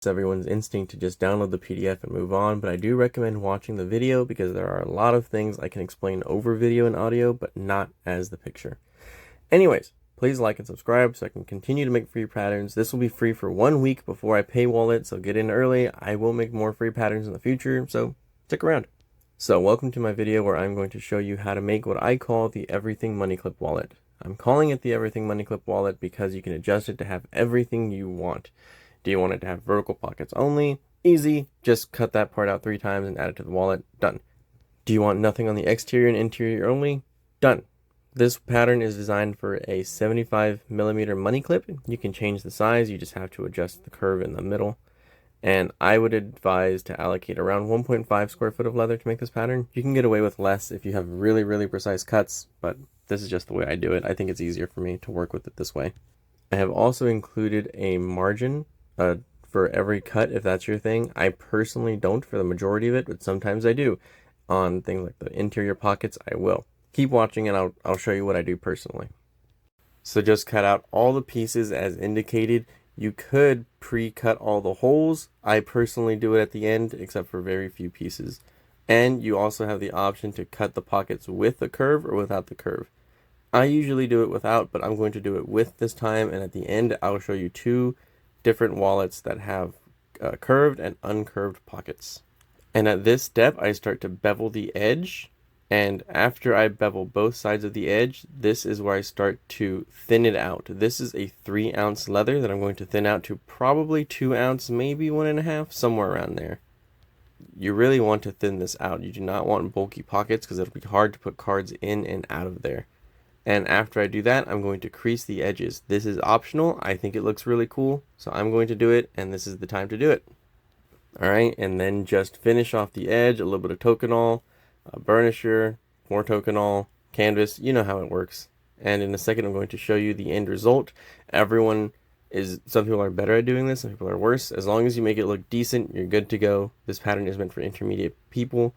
It's everyone's instinct to just download the PDF and move on, but I do recommend watching the video because there are a lot of things I can explain over video and audio, but not as the picture. Anyways, please like and subscribe so I can continue to make free patterns. This will be free for 1 week before I paywall it, so get in early. I will make more free patterns in the future, so stick around. So welcome to my video where I'm going to show you how to make what I call the Everything MoneyClip wallet. I'm calling it the Everything MoneyClip wallet because you can adjust it to have everything you want. Do you want it to have vertical pockets only? Easy, just cut that part out 3 times and add it to the wallet. Done. Do you want nothing on the exterior and interior only? Done. This pattern is designed for a 75mm money clip. You can change the size, you just have to adjust the curve in the middle. And I would advise to allocate around 1.5 square foot of leather to make this pattern. You can get away with less if you have really precise cuts, but this is just the way I do it. I think it's easier for me to work with it this way. I have also included a margin for every cut if that's your thing. I personally don't for the majority of it, but sometimes I do. On things like the interior pockets, I will. Keep watching and I'll show you what I do personally. So just cut out all the pieces as indicated. You could pre-cut all the holes. I personally do it at the end, except for very few pieces. And you also have the option to cut the pockets with the curve or without the curve. I usually do it without, but I'm going to do it with this time, and at the end I'll show you 2 different wallets that have curved and uncurved pockets. And at this step I start to bevel the edge, and after I bevel both sides of the edge, this is where I start to thin it out. This is a 3-ounce leather that I'm going to thin out to probably 2 ounce, maybe 1.5, somewhere around there. You really want to thin this out. You do not want bulky pockets because it'll be hard to put cards in and out of there. And after I do that, I'm going to crease the edges. This is optional. I think it looks really cool, so I'm going to do it, and this is the time to do it. Alright, and then just finish off the edge, a little bit of toconol, burnisher, more toconol, canvas, you know how it works. And in a second I'm going to show you the end result. Some people are better at doing this, some people are worse. As long as you make it look decent, you're good to go. This pattern is meant for intermediate people,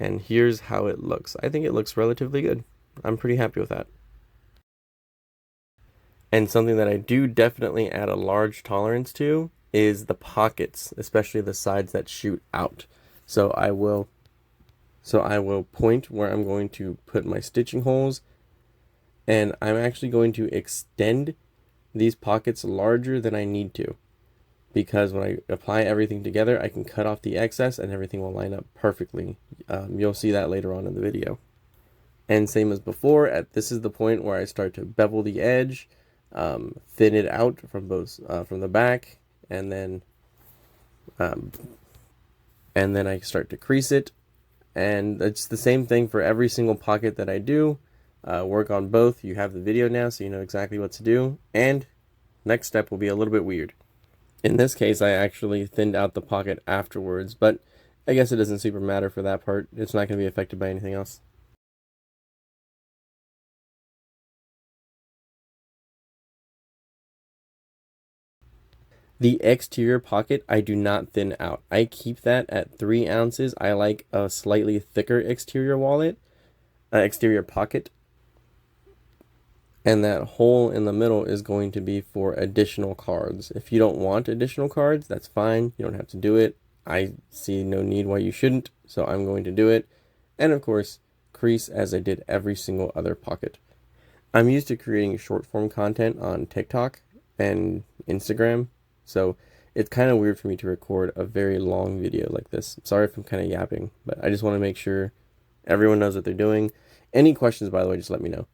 and here's how it looks. I think it looks relatively good. I'm pretty happy with that. And something that I do definitely add a large tolerance to is the pockets, especially the sides that shoot out. So I will point where I'm going to put my stitching holes, and I'm actually going to extend these pockets larger than I need to, because when I apply everything together I can cut off the excess and everything will line up perfectly. You'll see that later on in the video. And same as before, this is the point where I start to bevel the edge, thin it out from the back, and then I start to crease it. And it's the same thing for every single pocket that I do. Work on both. You have the video now, so you know exactly what to do. And next step will be a little bit weird. In this case, I actually thinned out the pocket afterwards, but I guess it doesn't super matter for that part. It's not going to be affected by anything else. The exterior pocket I do not thin out. I keep that at 3 ounces. I like a slightly thicker exterior pocket. And that hole in the middle is going to be for additional cards. If you don't want additional cards, that's fine. You don't have to do it. I see no need why you shouldn't, so I'm going to do it. And of course, crease as I did every single other pocket. I'm used to creating short form content on TikTok and Instagram, so it's kind of weird for me to record a very long video like this. Sorry if I'm kind of yapping, but I just want to make sure everyone knows what they're doing. Any questions, by the way, just let me know.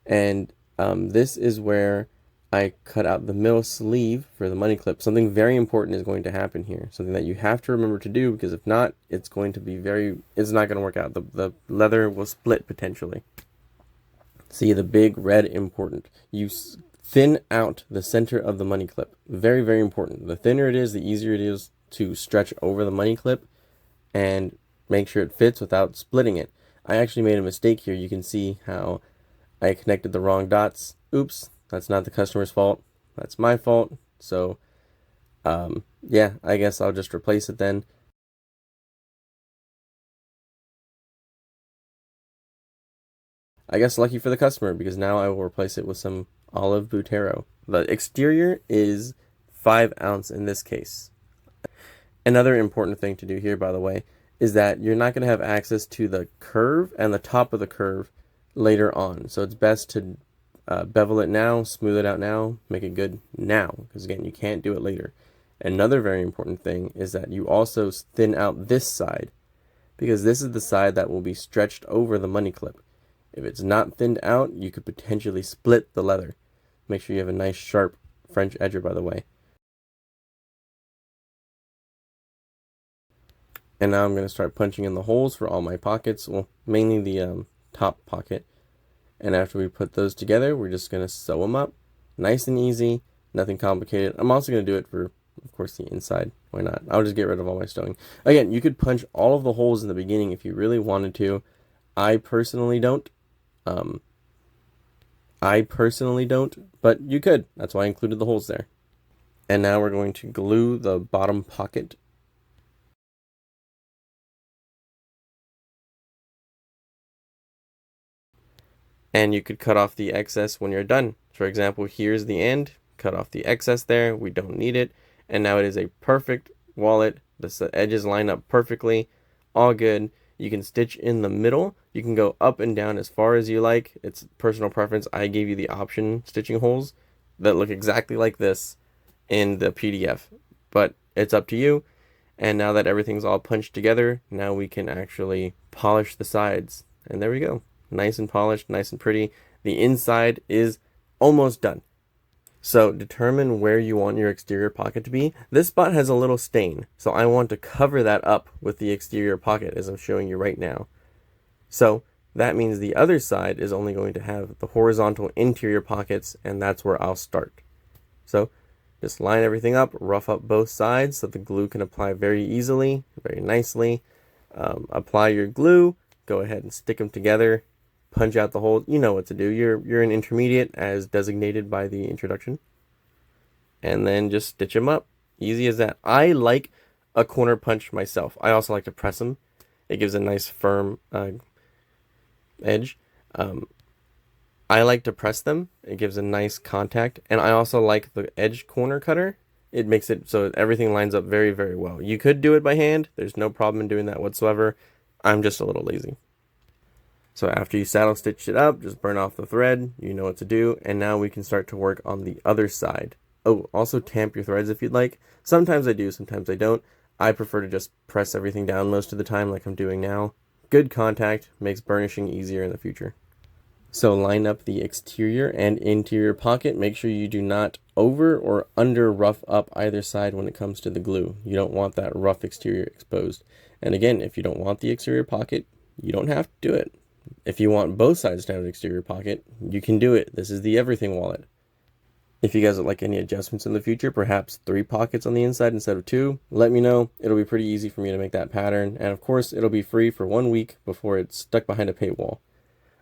And this is where I cut out the middle sleeve for the money clip. Something very important is going to happen here. Something that you have to remember to do, because if not, it's not going to work out. The leather will split potentially. See the big red important. You thin out the center of the money clip. Very important. The thinner it is, the easier it is to stretch over the money clip and make sure it fits without splitting it. I actually made a mistake here. You can see how I connected the wrong dots. Oops, that's not the customer's fault. That's my fault. So, yeah, I guess I'll just replace it then. I guess lucky for the customer, because now I will replace it with some olive butero. The exterior is 5 ounce in this case. Another important thing to do here, by the way, is that you're not going to have access to the curve and the top of the curve later on. So it's best to bevel it now, smooth it out now, make it good now, because again, you can't do it later. Another very important thing is that you also thin out this side, because this is the side that will be stretched over the MoneyClip. If it's not thinned out, you could potentially split the leather. Make sure you have a nice sharp French edger, by the way. And now I'm going to start punching in the holes for all my pockets, well, mainly the top pocket. And after we put those together, we're just going to sew them up. Nice and easy, nothing complicated. I'm also going to do it for, of course, the inside. Why not? I'll just get rid of all my sewing. Again, you could punch all of the holes in the beginning if you really wanted to. I personally don't. But you could. That's why I included the holes there. And now we're going to glue the bottom pocket. And you could cut off the excess when you're done. For example, here's the end. Cut off the excess there. We don't need it. And now it is a perfect wallet. The edges line up perfectly. All good. You can stitch in the middle. You can go up and down as far as you like. It's personal preference. I gave you the option stitching holes that look exactly like this in the PDF. But it's up to you. And now that everything's all punched together, now we can actually polish the sides. And there we go. Nice and polished, nice and pretty. The inside is almost done. So determine where you want your exterior pocket to be. This spot has a little stain, so I want to cover that up with the exterior pocket as I'm showing you right now. So that means the other side is only going to have the horizontal interior pockets, and that's where I'll start. So just line everything up, rough up both sides so the glue can apply very easily, very nicely. Apply your glue, go ahead and stick them together. Punch out the hole. You know what to do. You're an intermediate as designated by the introduction. And then just stitch them up. Easy as that. I like a corner punch myself. I also like to press them. It gives a nice firm edge. I like to press them. It gives a nice contact. And I also like the edge corner cutter. It makes it so everything lines up very, very well. You could do it by hand. There's no problem in doing that whatsoever. I'm just a little lazy. So after you saddle stitch it up, just burn off the thread, you know what to do, and now we can start to work on the other side. Oh, also tamp your threads if you'd like. Sometimes I do, sometimes I don't. I prefer to just press everything down most of the time like I'm doing now. Good contact, makes burnishing easier in the future. So line up the exterior and interior pocket. Make sure you do not over or under rough up either side when it comes to the glue. You don't want that rough exterior exposed. And again, if you don't want the exterior pocket, you don't have to do it. If you want both sides to have an exterior pocket, you can do it. This is the everything wallet. If you guys would like any adjustments in the future, perhaps 3 pockets on the inside instead of 2, let me know. It'll be pretty easy for me to make that pattern. And of course, it'll be free for 1 week before it's stuck behind a paywall.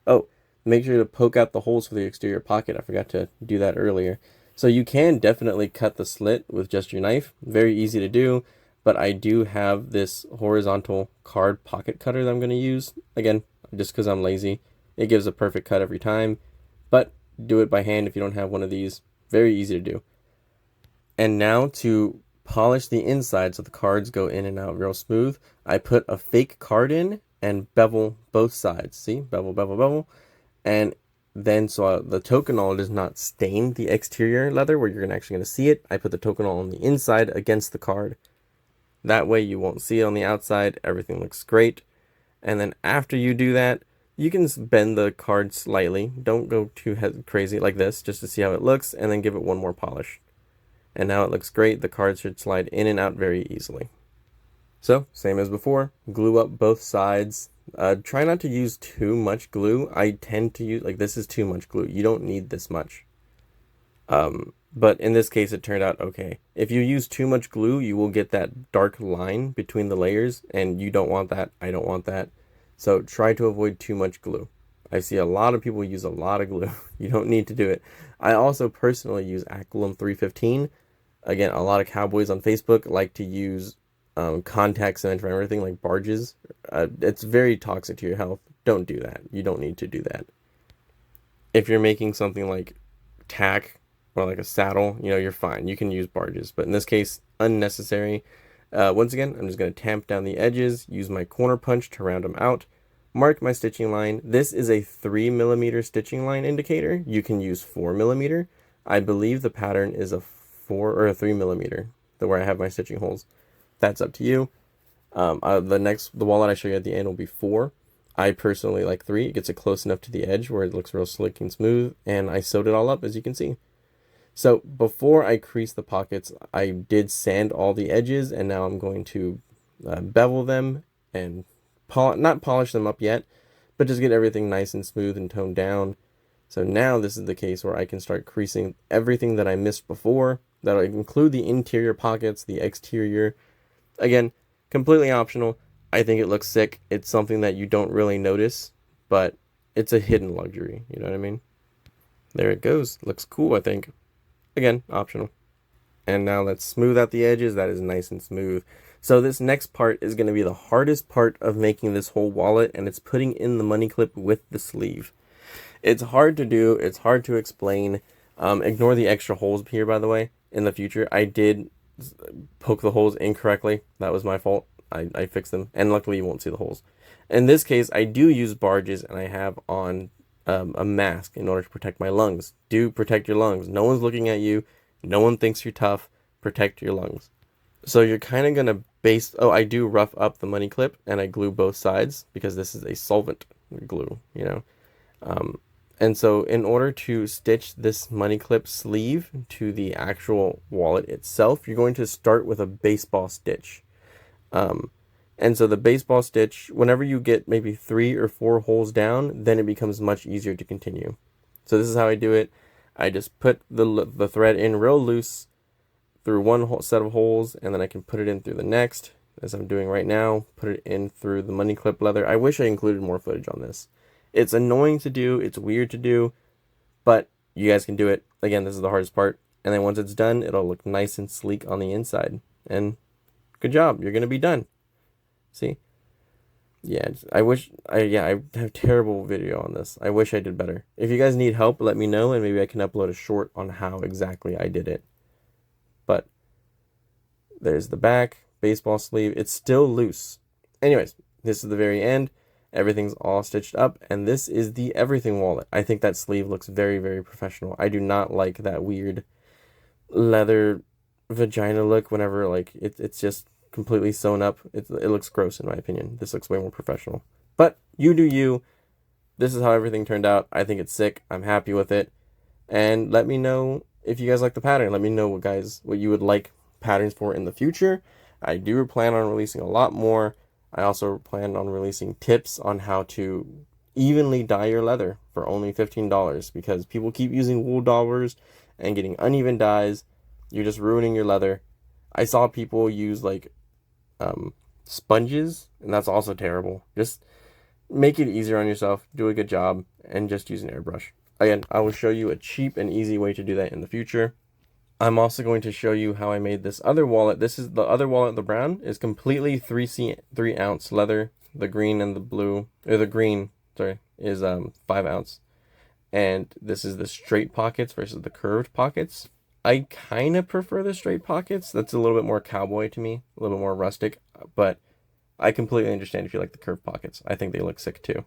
Oh, make sure to poke out the holes for the exterior pocket. I forgot to do that earlier. So you can definitely cut the slit with just your knife. Very easy to do. But I do have this horizontal card pocket cutter that I'm going to use. Again, just because I'm lazy. It gives a perfect cut every time. But do it by hand if you don't have one of these. Very easy to do. And now to polish the inside so the cards go in and out real smooth, I put a fake card in and bevel both sides. See? Bevel, bevel, bevel. And then so the tokonol does not stain the exterior leather where you're actually going to see it. I put the tokonol on the inside against the card. That way you won't see it on the outside. Everything looks great. And then after you do that, you can bend the card slightly. Don't go too crazy like this, just to see how it looks, and then give it one more polish. And now it looks great. The card should slide in and out very easily. So, same as before, glue up both sides. Try not to use too much glue. I tend to use, like, this is too much glue. You don't need this much. But in this case, it turned out okay. If you use too much glue, you will get that dark line between the layers, and you don't want that. I don't want that. So try to avoid too much glue. I see a lot of people use a lot of glue. You don't need to do it. I also personally use Acrylum 315. Again, a lot of cowboys on Facebook like to use contact cement for everything, like barges. It's very toxic to your health. Don't do that. You don't need to do that. If you're making something like tack or like a saddle, you know, you're fine. You can use barges, but in this case, unnecessary. Once again, I'm just going to tamp down the edges, use my corner punch to round them out, mark my stitching line. This is a 3mm stitching line indicator. You can use 4mm. I believe the pattern is a 4 or a 3mm, where I have my stitching holes. That's up to you. The wallet I show you at the end will be 4. I personally like 3. It gets it close enough to the edge where it looks real slick and smooth, and I sewed it all up, as you can see. So before I crease the pockets, I did sand all the edges, and now I'm going to bevel them and not polish them up yet, but just get everything nice and smooth and toned down. So now this is the case where I can start creasing everything that I missed before. That'll include the interior pockets, the exterior. Again, completely optional. I think it looks sick. It's something that you don't really notice, but it's a hidden luxury. You know what I mean? There it goes. Looks cool, I think. Again, optional. And now let's smooth out the edges. That is nice and smooth. So this next part is going to be the hardest part of making this whole wallet, and it's putting in the money clip with the sleeve. It's hard to do. It's hard to explain. Ignore the extra holes here, by the way. In the future, I did poke the holes incorrectly. That was my fault. I fixed them, and luckily you won't see the holes. In this case, I do use barges, and I have on a mask in order to protect my lungs. Do protect your lungs. No one's looking at you. No one thinks you're tough. Protect your lungs. So you're kind of going to I do rough up the money clip, and I glue both sides because this is a solvent glue, you know. And so in order to stitch this money clip sleeve to the actual wallet itself, you're going to start with a baseball stitch. And so the baseball stitch, whenever you get maybe 3 or 4 holes down, then it becomes much easier to continue. So this is how I do it. I just put the thread in real loose through one set of holes, and then I can put it in through the next, as I'm doing right now. Put it in through the money clip leather. I wish I included more footage on this. It's annoying to do, it's weird to do, but you guys can do it. Again, this is the hardest part. And then once it's done, it'll look nice and sleek on the inside. And good job, you're gonna be done. See? Yeah, I have terrible video on this. I wish I did better. If you guys need help, let me know, and maybe I can upload a short on how exactly I did it. But there's the back, baseball sleeve. It's still loose. Anyways, this is the very end. Everything's all stitched up, and this is the everything wallet. I think that sleeve looks very, very professional. I do not like that weird leather vagina look whenever, like, it's just completely sewn up. It looks gross in my opinion. This looks way more professional. But you do you. This is how everything turned out. I think it's sick. I'm happy with it. And let me know if you guys like the pattern. Let me know what you would like patterns for in the future. I do plan on releasing a lot more. I also plan on releasing tips on how to evenly dye your leather for only $15, because people keep using wool daubers and getting uneven dyes. You're just ruining your leather. I saw people use like sponges, and that's also terrible. Just make it easier on yourself, do a good job, and just use an airbrush. Again, I will show you a cheap and easy way to do that in the future. I'm also going to show you how I made this other wallet. This is the other wallet, the brown, is completely 3-ounce leather. The green and the blue, or the green, sorry, is 5-ounce. And this is the straight pockets versus the curved pockets. I kind of prefer the straight pockets. That's a little bit more cowboy to me, a little bit more rustic, but I completely understand if you like the curved pockets. I think they look sick too.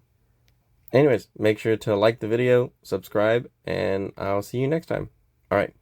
Anyways, make sure to like the video, subscribe, and I'll see you next time. All right.